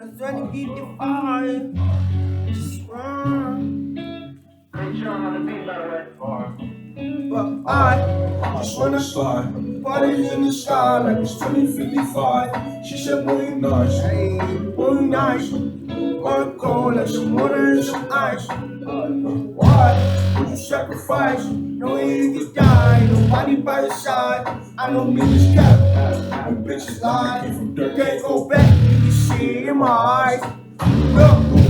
I'm trying to keep the fire. But I just wanna slide. Parties in the sky like it's 2055. She said, boy, you nice. Hey, boy, you nice. Wanna go like some water and some ice. Why would you sacrifice? No, you can die. Nobody by your side. I don't mean this cap. When bitches lie, can't go back. You can see it in my eyes. Look.